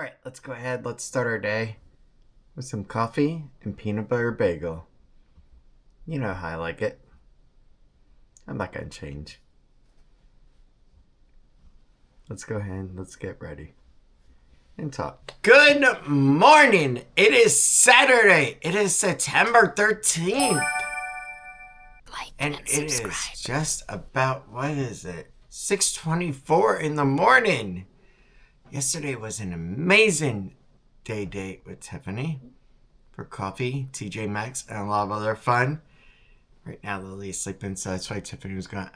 Alright, let's go ahead. Let's start our day with some coffee and peanut butter bagel. You know how I like it. I'm not going to change. Let's go ahead. Let's get ready and talk. Good morning. It is Saturday. It is September 13th. And it is just about, what is it? 6:24 in the morning. Yesterday was an amazing day date with Tiffany for coffee, TJ Maxx, and a lot of other fun. Right now, Lily is sleeping, so that's why Tiffany was going,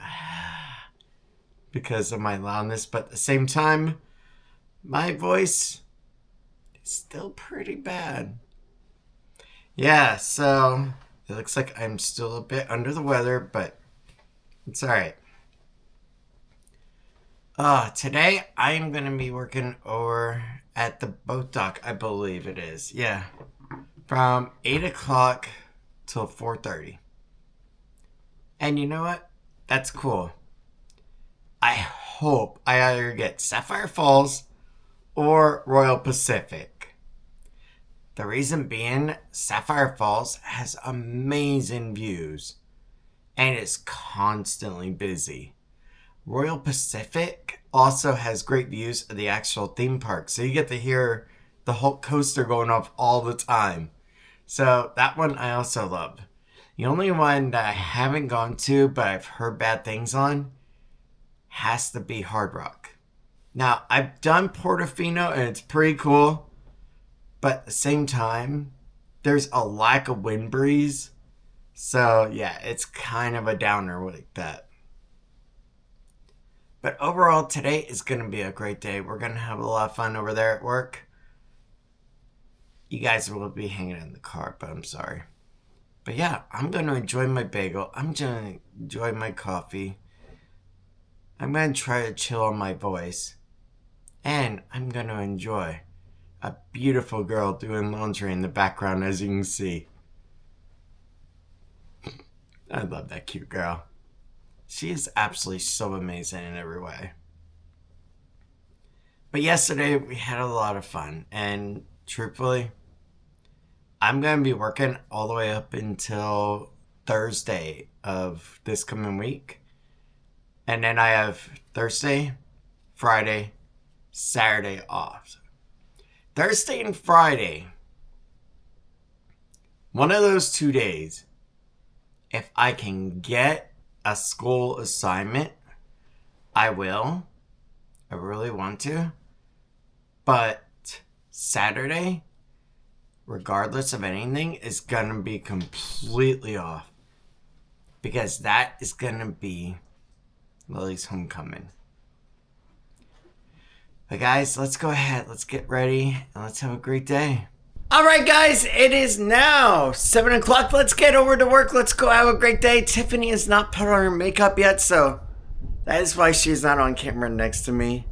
because of my loudness. But at the same time, my voice is still pretty bad. Yeah, so it looks like I'm still a bit under the weather, but it's all right. Today I'm going to be working over at the boat dock, I believe it is. Yeah. From 8 o'clock till 4:30. And you know what? That's cool. I hope I either get Sapphire Falls or Royal Pacific. The reason being, Sapphire Falls has amazing views and is constantly busy. Royal Pacific also has great views of the actual theme park, so you get to hear the Hulk coaster going off all the time. So that one I also love. The only one that I haven't gone to, but I've heard bad things on, has to be Hard Rock. Now, I've done Portofino and it's pretty cool, but at the same time, there's a lack of wind breeze. So yeah, it's kind of a downer like that. But overall, today is going to be a great day. We're going to have a lot of fun over there at work. You guys will be hanging in the car, but I'm sorry. But yeah, I'm going to enjoy my bagel. I'm going to enjoy my coffee. I'm going to try to chill on my voice. And I'm going to enjoy a beautiful girl doing laundry in the background, as you can see. I love that cute girl. She is absolutely so amazing in every way. But yesterday we had a lot of fun. And truthfully, I'm going to be working all the way up until Thursday of this coming week. And then I have Thursday, Friday, Saturday off. Thursday and Friday, one of those 2 days, if I can get a school assignment, I will. I really want to. But Saturday, regardless of anything, is going to be completely off. Because that is going to be Lily's homecoming. But guys, let's go ahead. Let's get ready and let's have a great day. Alright guys, it is now 7 o'clock. Let's get over to work. Let's go have a great day. Tiffany has not put on her makeup yet, so that is why she's not on camera next to me.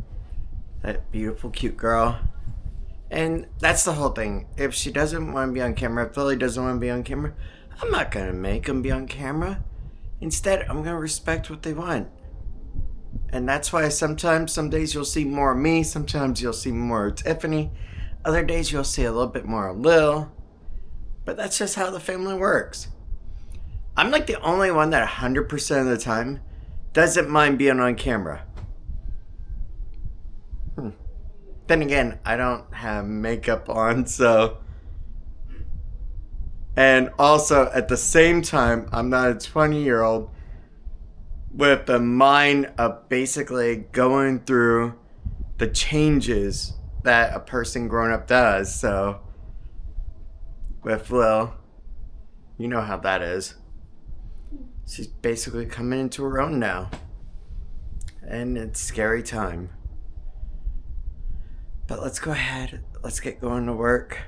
That beautiful, cute girl. And that's the whole thing. If she doesn't want to be on camera, if Lily doesn't want to be on camera, I'm not going to make them be on camera. Instead, I'm going to respect what they want. And that's why some days you'll see more of me. Sometimes you'll see more of Tiffany. Other days you'll see a little bit more of Lil. But that's just how the family works. I'm like the only one that 100% of the time doesn't mind being on camera. Then again, I don't have makeup on, so. And also, at the same time, I'm not a 20-year-old with the mind of basically going through the changes that a person grown up does. So with Lil, you know how that is. She's basically coming into her own now. And it's a scary time. But let's go ahead. Let's get going to work.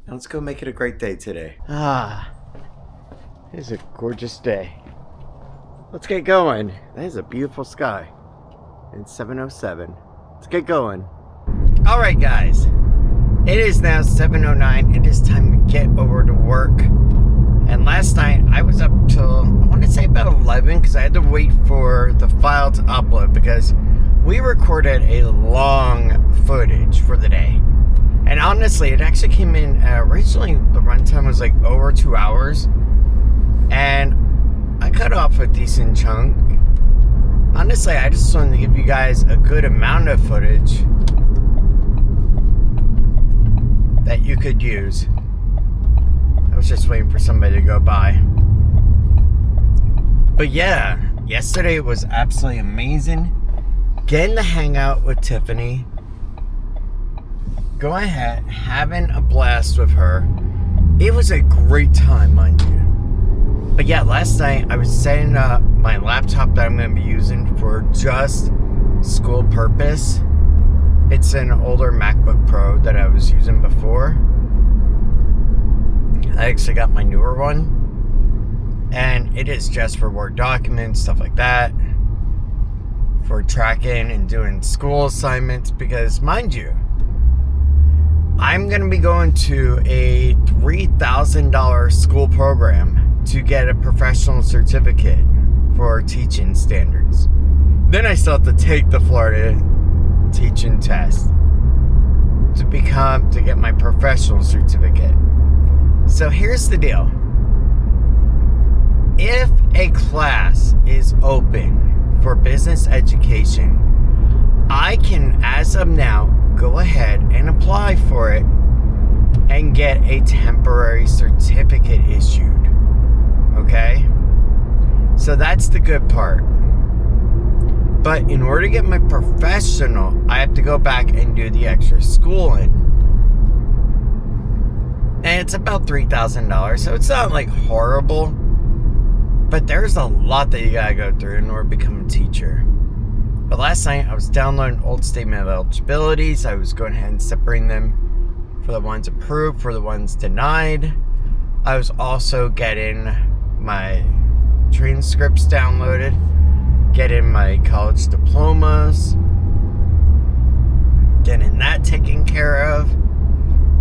And let's go make it a great day today. It is a gorgeous day. Let's get going. That is a beautiful sky. It's 7:07. Let's get going. Alright guys, it is now 7:09. It is time to get over to work. And last night I was up till, I want to say about 11, because I had to wait for the file to upload because we recorded a long footage for the day. honestly, it actually came in, originally the runtime was like over 2 hours, and I cut off a decent chunk. Honestly, I just wanted to give you guys a good amount of footage that you could use. I was just waiting for somebody to go by. But yeah, yesterday was absolutely amazing. Getting to hang out with Tiffany. Go ahead, having a blast with her. It was a great time, mind you. But yeah, last night I was setting up my laptop that I'm going to be using for just school purpose. It's an older MacBook Pro that I was using before. I actually got my newer one. And it is just for work documents, stuff like that. For tracking and doing school assignments. Because, mind you, I'm going to be going to a $3,000 school program to get a professional certificate for teaching standards. Then I still have to take the Florida teaching test to get my professional certificate. So here's the deal. If a class is open for business education, I can, as of now, go ahead and apply for it and get a temporary certificate issued. Okay? So that's the good part. But in order to get my professional, I have to go back and do the extra schooling. And it's about $3,000, so it's not like horrible. But there's a lot that you gotta go through in order to become a teacher. But last night I was downloading old statement of eligibilities. I was going ahead and separating them for the ones approved, for the ones denied. I was also getting my transcripts downloaded, getting my college diplomas, getting that taken care of.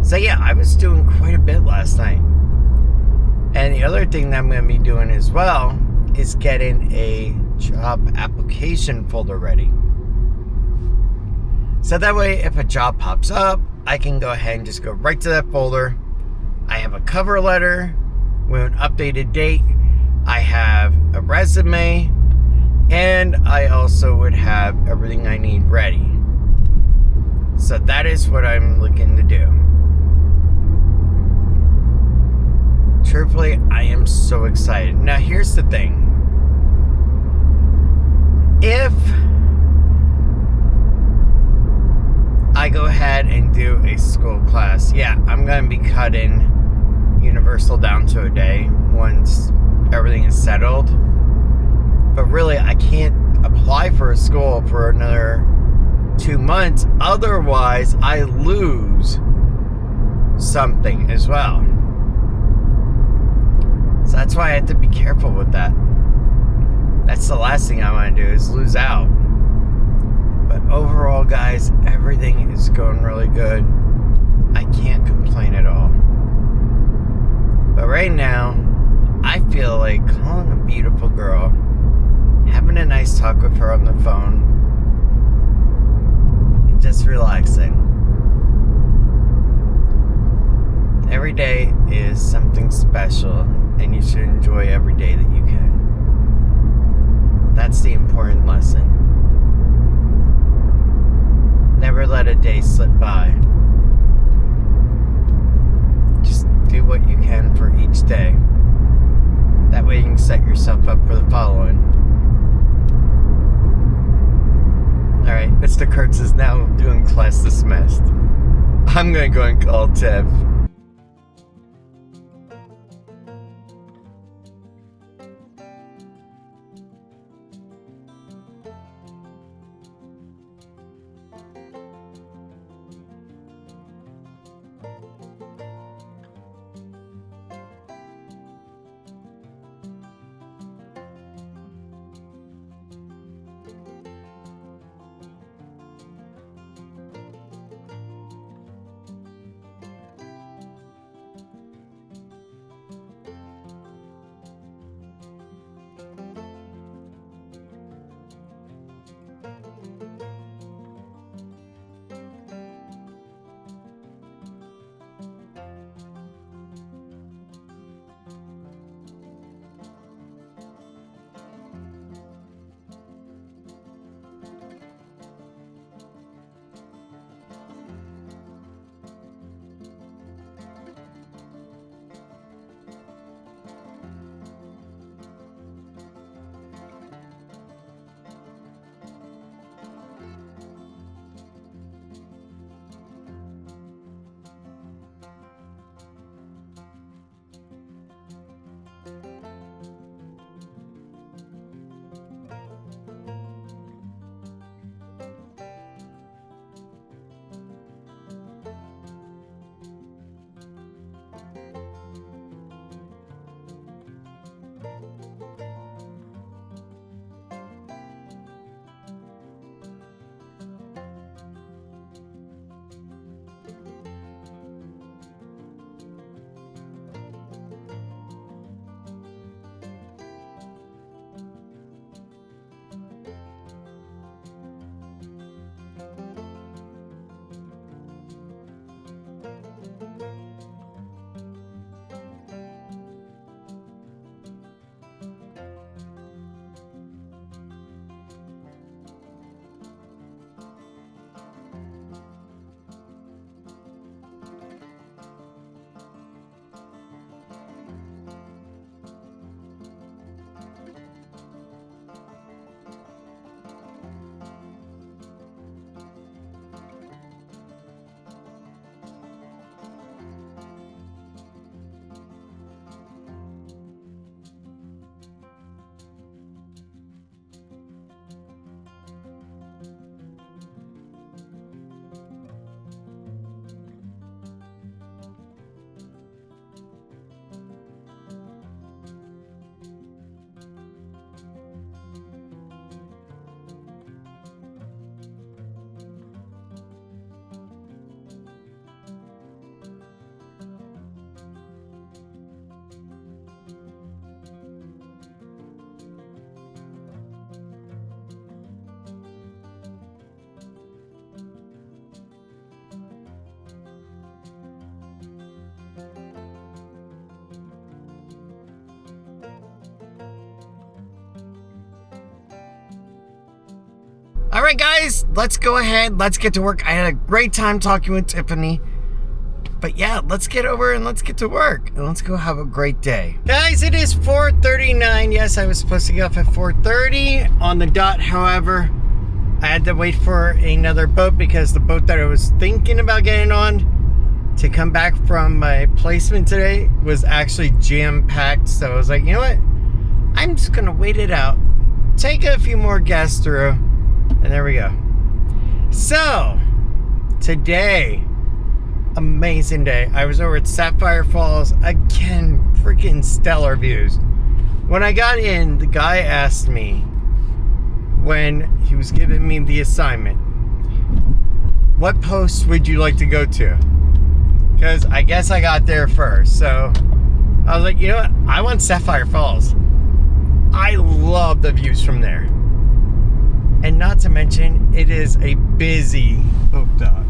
So yeah, I was doing quite a bit last night. And the other thing that I'm going to be doing as well is getting a job application folder ready. So that way, if a job pops up, I can go ahead and just go right to that folder. I have a cover letter with an updated date. I have a resume. And I also would have everything I need ready. So that is what I'm looking to do. Truthfully, I am so excited. Now, here's the thing. If I go ahead and do a school class, yeah, I'm going to be cutting Universal down to a day once everything is settled. But really, I can't apply for a school for another 2 months. Otherwise, I lose something as well. So that's why I have to be careful with that. That's the last thing I want to do is lose out. But overall, guys, everything is going really good. I can't complain at all. But right now, I feel like calling a beautiful girl, having a nice talk with her on the phone, and just relaxing. Every day is something special, and you should enjoy every day that you can. That's the important lesson. Never let a day slip by. Just do what you can for each day. That way you can set yourself up for the following. Alright, Mr. Kurtz is now doing class dismissed. I'm gonna go and call Tiff. right, guys, let's go ahead. Let's get to work. I had a great time talking with Tiffany. But yeah, let's get over and let's get to work. And let's go have a great day. Guys, it is 4:39. Yes, I was supposed to get off at 4:30 on the dot. However, I had to wait for another boat because the boat that I was thinking about getting on to come back from my placement today was actually jam-packed. So I was like, you know what? I'm just going to wait it out. Take a few more guests through. And there we go. So, today... amazing day. I was over at Sapphire Falls. Again, freaking stellar views. When I got in, the guy asked me when he was giving me the assignment, what post would you like to go to? Because I guess I got there first. So I was like, you know what? I want Sapphire Falls. I love the views from there. And not to mention, it is a busy boat dock.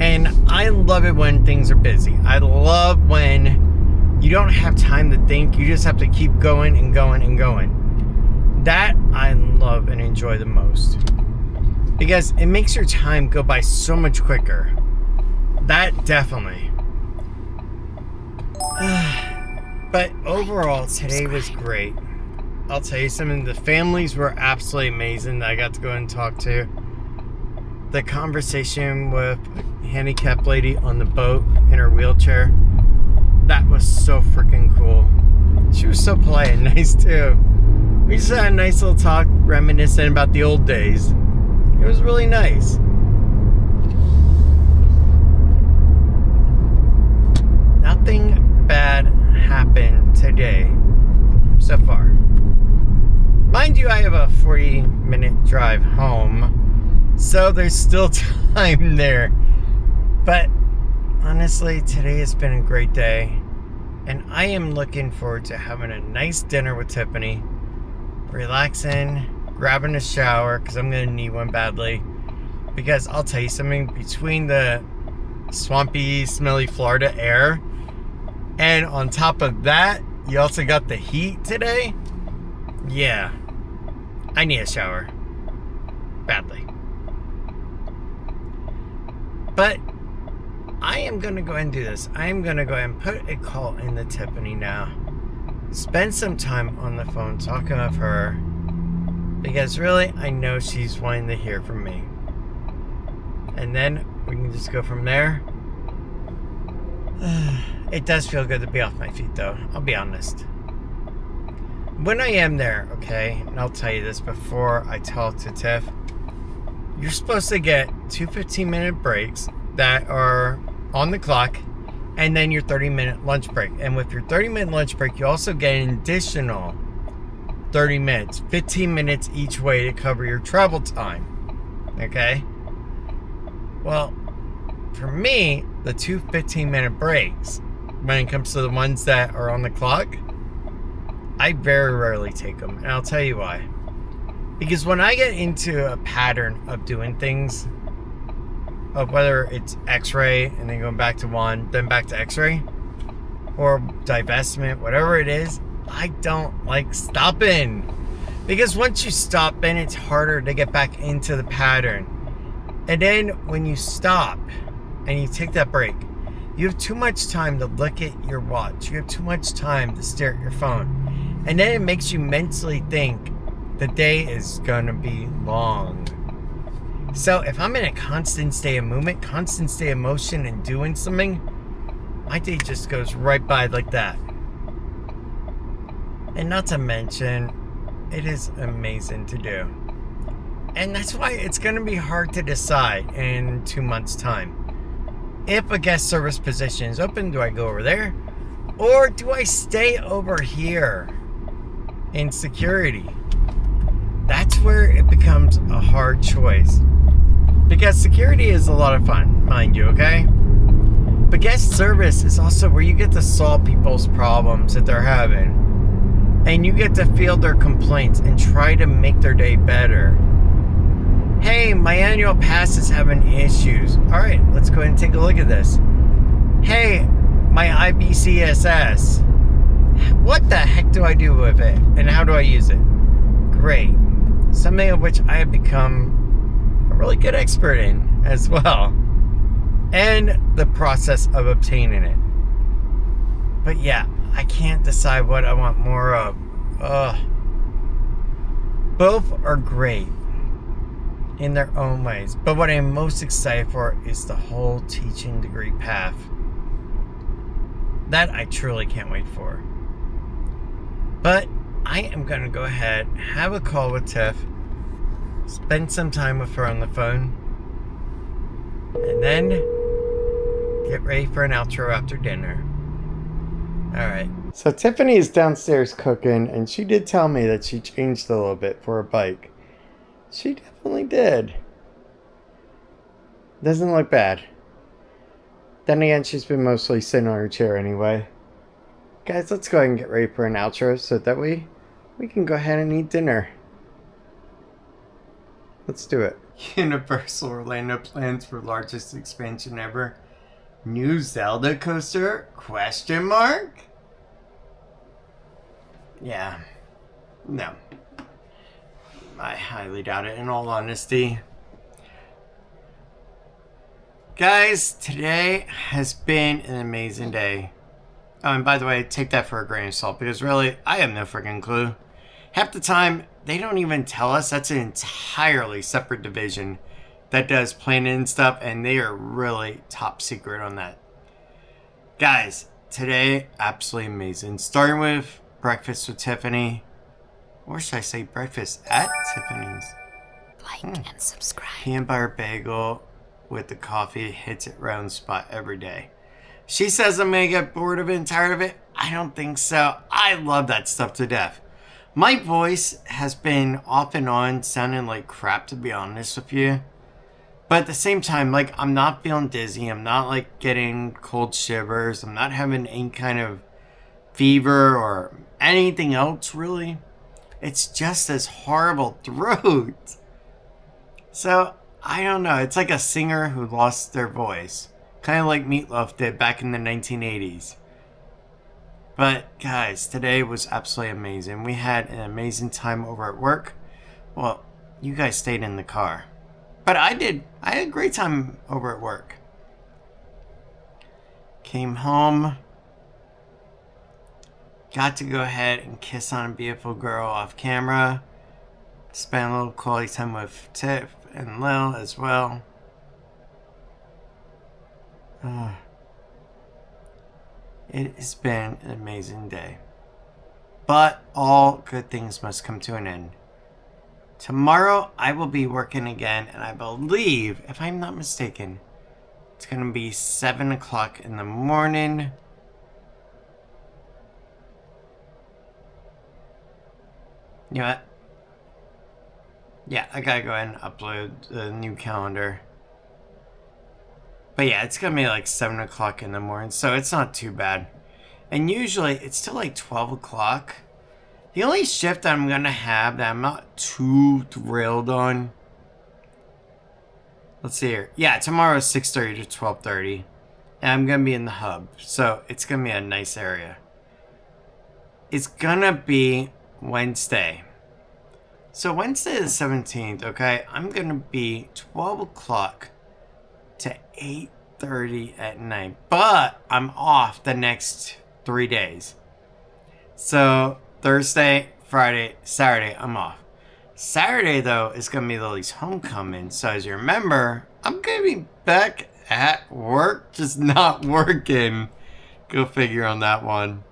And I love it when things are busy. I love when you don't have time to think. You just have to keep going and going and going. That I love and enjoy the most. Because it makes your time go by so much quicker. That definitely. But overall, today was great. I'll tell you something. The families were absolutely amazing that I got to go and talk to. The conversation with a handicapped lady on the boat in her wheelchair, that was so freaking cool. She was so polite and nice too. We just had a nice little talk reminiscing about the old days. It was really nice. Nothing bad happened today so far. Mind you, I have a 40-minute drive home. So there's still time there. But honestly, today has been a great day. And I am looking forward to having a nice dinner with Tiffany. Relaxing, grabbing a shower, because I'm going to need one badly. Because I'll tell you something, between the swampy, smelly Florida air, and on top of that, you also got the heat today. Yeah, I need a shower. Badly. But I am going to go ahead and do this. I am going to go ahead and put a call in to Tiffany now. Spend some time on the phone talking with her. Because really, I know she's wanting to hear from me. And then we can just go from there. It does feel good to be off my feet though. I'll be honest. When I am there, okay, and I'll tell you this before I talk to Tiff. You're supposed to get 2 15-minute breaks that are on the clock, and then your 30-minute lunch break. And with your 30-minute lunch break, you also get an additional 30 minutes, 15 minutes each way to cover your travel time. Okay? Well, for me, the 2 15-minute breaks, when it comes to the ones that are on the clock, I very rarely take them. And I'll tell you why. Because when I get into a pattern of doing things, of whether it's x-ray and then going back to one, then back to x-ray, or divestment, whatever it is, I don't like stopping. Because once you stop, then it's harder to get back into the pattern. And then when you stop and you take that break, you have too much time to look at your watch. You have too much time to stare at your phone. And then it makes you mentally think the day is going to be long. So if I'm in a constant state of movement, constant state of motion and doing something, my day just goes right by like that. And not to mention, it is amazing to do. And that's why it's going to be hard to decide in 2 months' time. If a guest service position is open, do I go over there? Or do I stay over here in security? That's where it becomes a hard choice. Because security is a lot of fun, mind you, okay? But guest service is also where you get to solve people's problems that they're having. And you get to field their complaints and try to make their day better. Hey, my annual pass is having issues. Alright, let's go ahead and take a look at this. Hey, my IBCSS. What the heck do I do with it? And how do I use it? Great. something of which I have become a really good expert in as well, and the process of obtaining it. But yeah, I can't decide what I want more of. Both are great in their own ways, but what I'm most excited for is the whole teaching degree path. That I truly can't wait for. But I am going to go ahead, have a call with Tiff, spend some time with her on the phone, and then get ready for an outro after dinner. Alright. So Tiffany is downstairs cooking, and she did tell me that she changed a little bit for her bike. She definitely did. Doesn't look bad. Then again, she's been mostly sitting on her chair anyway. Guys, let's go ahead and get ready for an outro so that we can go ahead and eat dinner. Let's do it. Universal Orlando plans for largest expansion ever. New Zelda coaster? Question mark? Yeah. No. I highly doubt it, in all honesty. Guys, today has been an amazing day. Oh, and by the way, take that for a grain of salt, because really, I have no freaking clue. Half the time, they don't even tell us. That's an entirely separate division that does planning and stuff, and they are really top secret on that. Guys, today, absolutely amazing. Starting with breakfast with Tiffany. Or should I say breakfast at Tiffany's? Like and subscribe. Peanut butter bagel with the coffee hits it round spot every day. She says I'm going to get bored of it and tired of it. I don't think so. I love that stuff to death. My voice has been off and on sounding like crap, to be honest with you. But at the same time, like, I'm not feeling dizzy. I'm not, like, getting cold shivers. I'm not having any kind of fever or anything else, really. It's just this horrible throat. So, I don't know. It's like a singer who lost their voice. Kind of like Meatloaf did back in the 1980s. But, guys, today was absolutely amazing. We had an amazing time over at work. Well, you guys stayed in the car. But I did. I had a great time over at work. Came home. Got to go ahead and kiss on a beautiful girl off camera. Spent a little quality time with Tiff and Lil as well. It has been an amazing day. But all good things must come to an end. Tomorrow I will be working again, and I believe, if I'm not mistaken, it's going to be 7 o'clock in the morning. You know what? Yeah, I gotta go ahead and upload the new calendar. But yeah, it's gonna be like 7 o'clock in the morning, so it's not too bad. And usually, it's still like 12 o'clock. The only shift that I'm gonna have that I'm not too thrilled on... Let's see here. Yeah, tomorrow is 6:30 to 12:30. And I'm gonna be in the hub, so it's gonna be a nice area. It's gonna be Wednesday. So Wednesday the 17th, okay, I'm going to be 12 o'clock to 8:30 at night. But I'm off the next 3 days. So Thursday, Friday, Saturday, I'm off. Saturday, though, is going to be Lily's homecoming. So as you remember, I'm going to be back at work, just not working. Go figure on that one.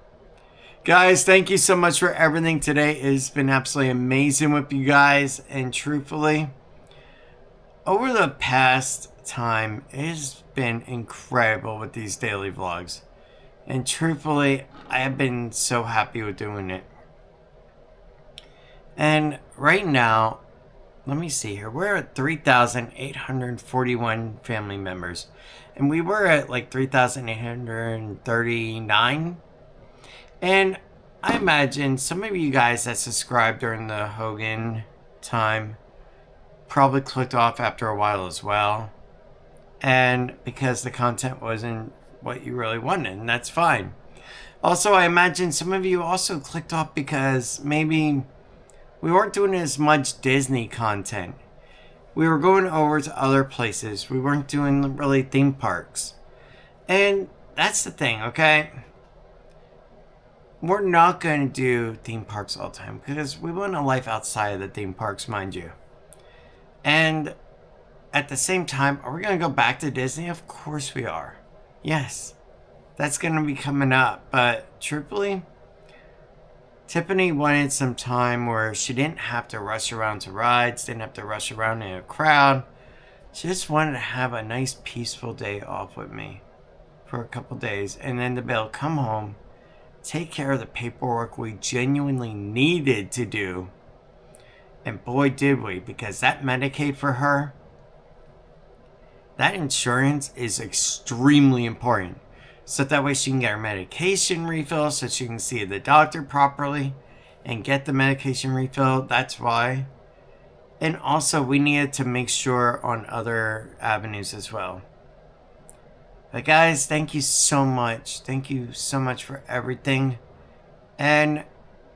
Guys, thank you so much for everything today. It has been absolutely amazing with you guys. And truthfully, over the past time, it has been incredible with these daily vlogs. And truthfully, I have been so happy with doing it. And right now, let me see here. We're at 3,841 family members. And we were at like 3,839. And I imagine some of you guys that subscribed during the Hogan time probably clicked off after a while as well. And because the content wasn't what you really wanted, and that's fine. Also, I imagine some of you also clicked off because maybe we weren't doing as much Disney content. We were going over to other places. We weren't doing really theme parks. And that's the thing, okay? We're not going to do theme parks all the time because we want a life outside of the theme parks, mind you. And at the same time, are we going to go back to Disney? Of course we are. Yes, that's going to be coming up. But truthfully, Tiffany wanted some time where she didn't have to rush around to rides, didn't have to rush around in a crowd. She just wanted to have a nice peaceful day off with me for a couple days, and then to be able to come home, take care of the paperwork we genuinely needed to do. And boy did we, because that Medicaid for her, that insurance is extremely important. So that way she can get her medication refilled, so she can see the doctor properly and get the medication refilled. That's why. And also we needed to make sure on other avenues as well. But guys, thank you so much. Thank you so much for everything. And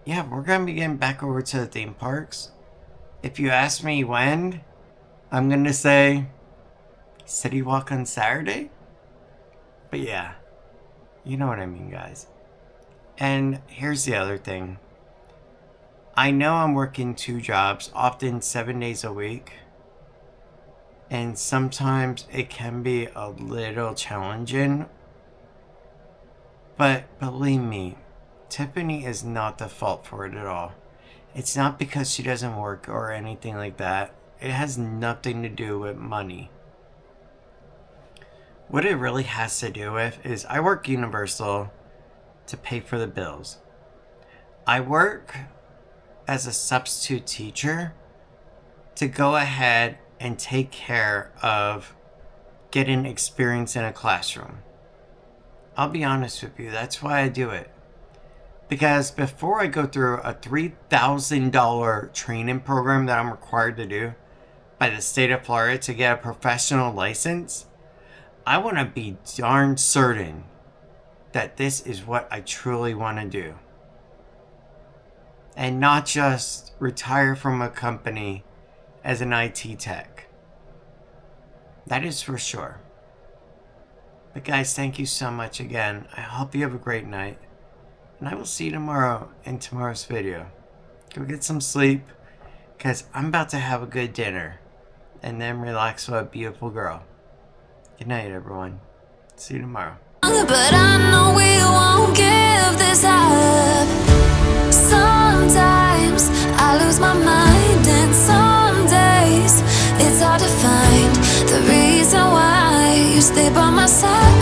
yeah, we're going to be getting back over to the theme parks. If you ask me when, I'm going to say City Walk on Saturday. But yeah, you know what I mean, guys. And here's the other thing. I know I'm working 2 jobs, often 7 days a week. And sometimes it can be a little challenging. But believe me, Tiffany is not the fault for it at all. It's not because she doesn't work or anything like that. It has nothing to do with money. What it really has to do with is I work Universal to pay for the bills. I work as a substitute teacher to go ahead and take care of getting experience in a classroom. I'll be honest with you, that's why I do it. Because before I go through a $3,000 training program that I'm required to do by the state of Florida to get a professional license, I want to be darn certain that this is what I truly want to do. And not just retire from a company as an IT tech. That is for sure. But guys, thank you so much again. I hope you have a great night. And I will see you tomorrow in tomorrow's video. Go get some sleep, because I'm about to have a good dinner. And then relax with a beautiful girl. Good night, everyone. See you tomorrow. But I know we won't give this up. Sometimes I lose my mind, and some days it's hard to find the reason why you stay by my side.